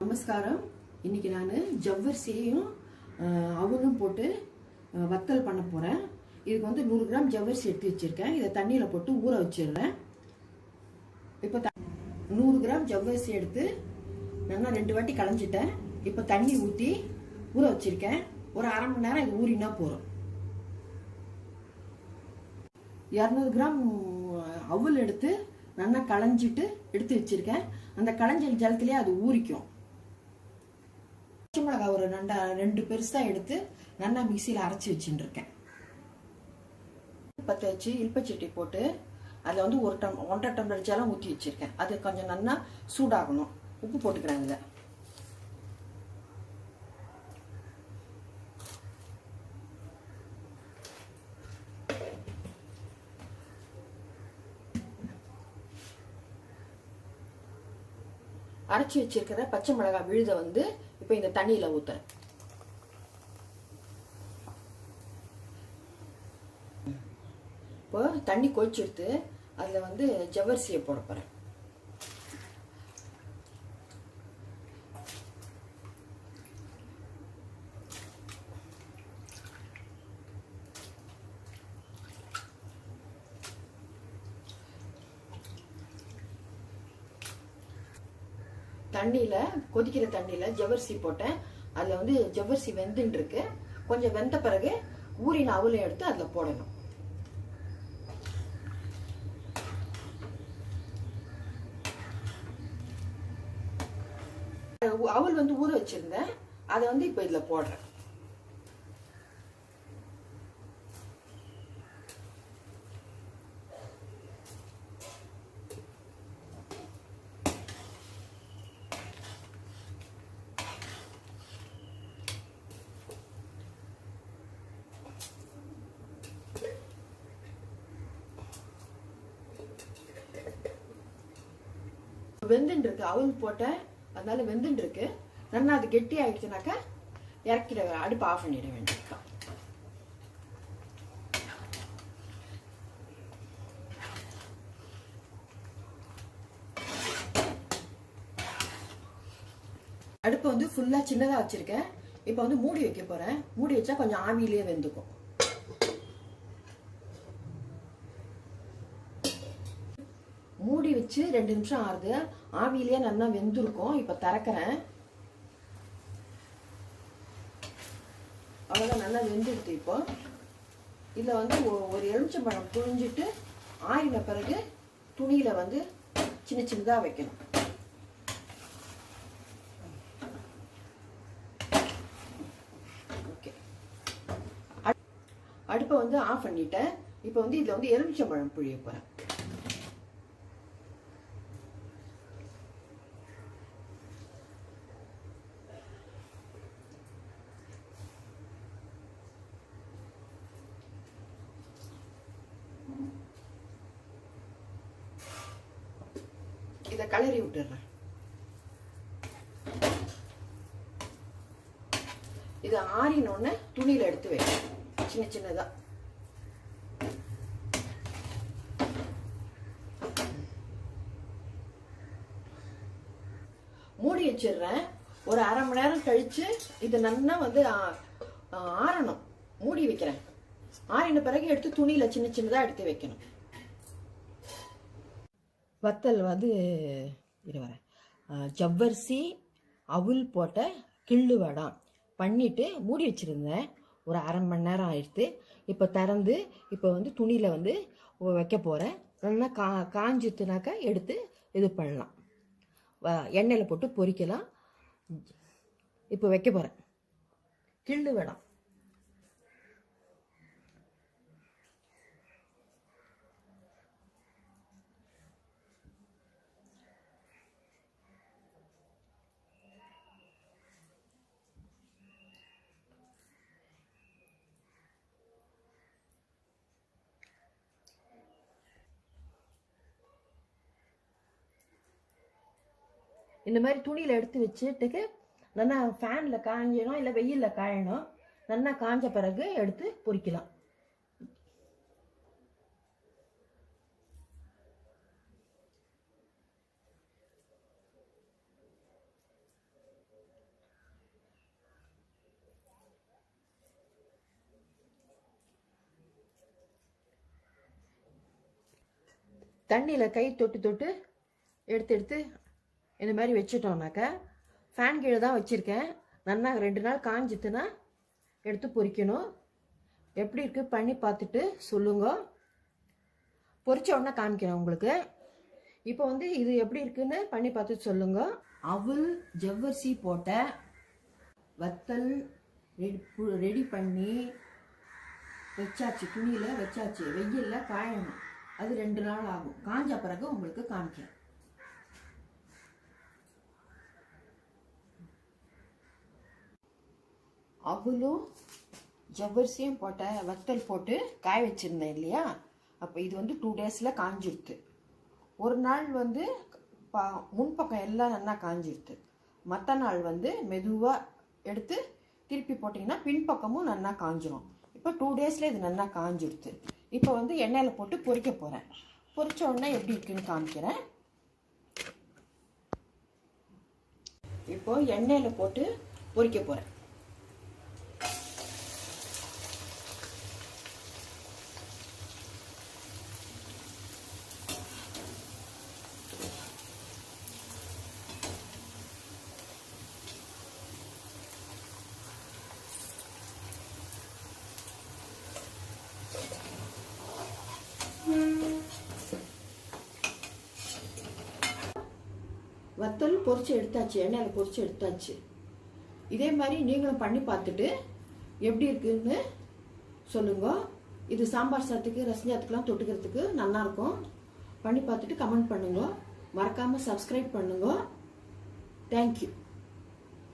நமஸ்காரம். இன்னைக்கு நான் ஜவ்வரிசியையும் அவலும் போட்டு வத்தல் பண்ண போகிறேன். இதுக்கு வந்து 100 கிராம் ஜவ்வரிசி எடுத்து வச்சுருக்கேன். இதை தண்ணியில் போட்டு ஊற வச்சிடுறேன். இப்போ 100 கிராம் ஜவ்வரிசி எடுத்து நல்லா 2 வாட்டி களைஞ்சிட்டேன். இப்போ தண்ணி ஊற்றி ஊற வச்சுருக்கேன். ஒரு அரை மணி நேரம் இது ஊறினா போகிறோம். 200 கிராம் அவல் எடுத்து நல்லா களைஞ்சிட்டு எடுத்து வச்சுருக்கேன். அந்த களைஞ்ச ஜலத்திலே அது ஊறிக்கும். பச்சை மிளகாய் ஒரு 2 பெருசாக எடுத்து நல்லா மிக்சியில் அரைச்சி வச்சுருக்கேன். பற்ற வச்சு இல்பச்சட்டி போட்டு அதில் வந்து 1.5 டம்ளர் ஜலம் ஊற்றி வச்சுருக்கேன். அது கொஞ்சம் நல்லா சூடாகணும். உப்பு போட்டுக்கிறேன். இதில் அரைச்சி வச்சிருக்கிற பச்சை மிளகாய் விழுத வந்து இப்போ இந்த தண்ணியில் ஊற்றுறேன். இப்போ தண்ணி கொதிச்சுடுத்து அதில் வந்து ஜவ்வரிசியை போட போகிறேன். தண்ணியில் கொதிக்கிற தண்ணியில் ஜவ்வரிசி போட்டேன். அதில் வந்து ஜவ்வரிசி வெந்துன்னு இருக்கு. கொஞ்சம் வெந்த பிறகு ஊறின அவலை எடுத்து அதில் போடணும். அவல் வந்து ஊற வச்சிருந்தேன். அதை வந்து இப்போ இதில் போடுறேன். வெந்துட்டு இருக்கு. அவல் போட்டேன், அதனால வெந்துட்டு இருக்கு. நல்லா அது கெட்டி ஆயிடுச்சுனாக்கா இறக்கிட அடுப்பு ஆஃப் பண்ணிட வேண்டியதுதான். அடுப்பை வந்து ஃபுல்லா சின்னதா வச்சிருக்கேன். இப்போ வந்து மூடி வைக்க போறேன். மூடி வச்சா கொஞ்சம் ஆவியிலேயே வெந்துக்கும். மூடி வச்சு 2 நிமிஷம் ஆகுது. ஆவியிலேயே நல்லா வெந்திருக்கும். இப்போ திறக்கிறேன். அவ்வளோதான், நல்லா வெந்துடுது. இப்போ இதில் வந்து ஒரு எலுமிச்சம்பழம் புழிஞ்சிட்டு ஆறின பிறகு துணியில் வந்து சின்ன சின்னதாக வைக்கணும். ஓகே, அடுப்பை வந்து ஆஃப் பண்ணிட்டேன். இப்போ வந்து இதில் வந்து எலுமிச்சம்பழம் புழிய போகிறேன். இதை கலரி விட்டுறேன். இது ஆறினோடனே துணியில எடுத்து வைக்கிறேன் சின்ன சின்னதா. மூடி வச்சிடுறேன். ஒரு அரை மணி நேரம் கழிச்சு இது நல்லா வந்து ஆறணும். மூடி வைக்கிறேன். ஆறின பிறகு எடுத்து துணியில சின்ன சின்னதா எடுத்து வைக்கணும். வத்தல் வந்து ஜவ்வரிசி அவல் போட்ட கிள்ளு வடை பண்ணிட்டு மூடி வச்சிருந்தேன். ஒரு அரை மணி நேரம் ஆயிடுத்து. இப்போ திறந்து இப்போ வந்து துணியில் வந்து வைக்க போகிறேன். நல்லா காஞ்சித்துனாக்கா எடுத்து இது பண்ணலாம். எண்ணெயில் போட்டு பொரிக்கலாம். இப்போ வைக்க போகிறேன் கிள்ளு வடை. இந்த மாதிரி துணியில் எடுத்து வச்சுட்டுக்கு நல்லா ஃபேனில் காயணும், இல்லை வெயிலில் காயணும். நல்லா காஞ்ச பிறகு எடுத்து பொரிக்கலாம். தண்ணியில் கை தொட்டு தொட்டு எடுத்து இந்த மாதிரி வச்சுட்டோம்னாக்கா ஃபேன் கீழே தான் வச்சுருக்கேன். நல்லா 2 நாள் காஞ்சித்துனா எடுத்து பொரிக்கணும். எப்படி இருக்குது பண்ணி பார்த்துட்டு சொல்லுங்க. பொரிச்ச உடனே காமிக்கிறேன் உங்களுக்கு. இப்போ வந்து இது எப்படி இருக்குன்னு பண்ணி பார்த்துட்டு சொல்லுங்க. அவல் ஜவ்வரிசி போட்ட வத்தல் ரெடி பண்ணி வச்சாச்சு. துணியில் வச்சாச்சு. வெயிலில் காயணும். அது 2 நாள் ஆகும். காஞ்ச பிறகு உங்களுக்கு காமிக்கிறேன். அவலும் ஜவ்வரிசியும் போட்ட வத்தல் போட்டு காய வச்சுருந்தேன் இல்லையா, அப்போ இது வந்து 2 டேஸில் காஞ்சிடுது. ஒரு நாள் வந்து முன்பக்கம் எல்லாம் நல்லா காஞ்சிடுது. மற்ற நாள் வந்து மெதுவாக எடுத்து திருப்பி போட்டிங்கன்னா பின்பக்கமும் நல்லா காஞ்சிரும். இப்போ 2 டேஸில் இது நல்லா காஞ்சிடுது. இப்போ வந்து எண்ணெயில் போட்டு பொரிக்க போகிறேன். பொரிச்ச உடனே எப்படி இருக்குன்னு காமிக்கிறேன். இப்போ எண்ணெயில் போட்டு பொரிக்க போகிறேன். வத்தல் பொரிச்சு எடுத்தாச்சு. எண்ணெயில் பொரிச்சு எடுத்தாச்சு. இதே மாதிரி நீங்களும் பண்ணி பார்த்துட்டு எப்படி இருக்குன்னு சொல்லுங்க. இது சாம்பார் சாத்துக்கு ரசஞ்சாத்துக்கெல்லாம் தொட்டுக்கிறதுக்கு நல்லாயிருக்கும். பண்ணி பார்த்துட்டு கமெண்ட் பண்ணுங்க. மறக்காமல் சப்ஸ்கிரைப் பண்ணுங்க. தேங்க்யூ.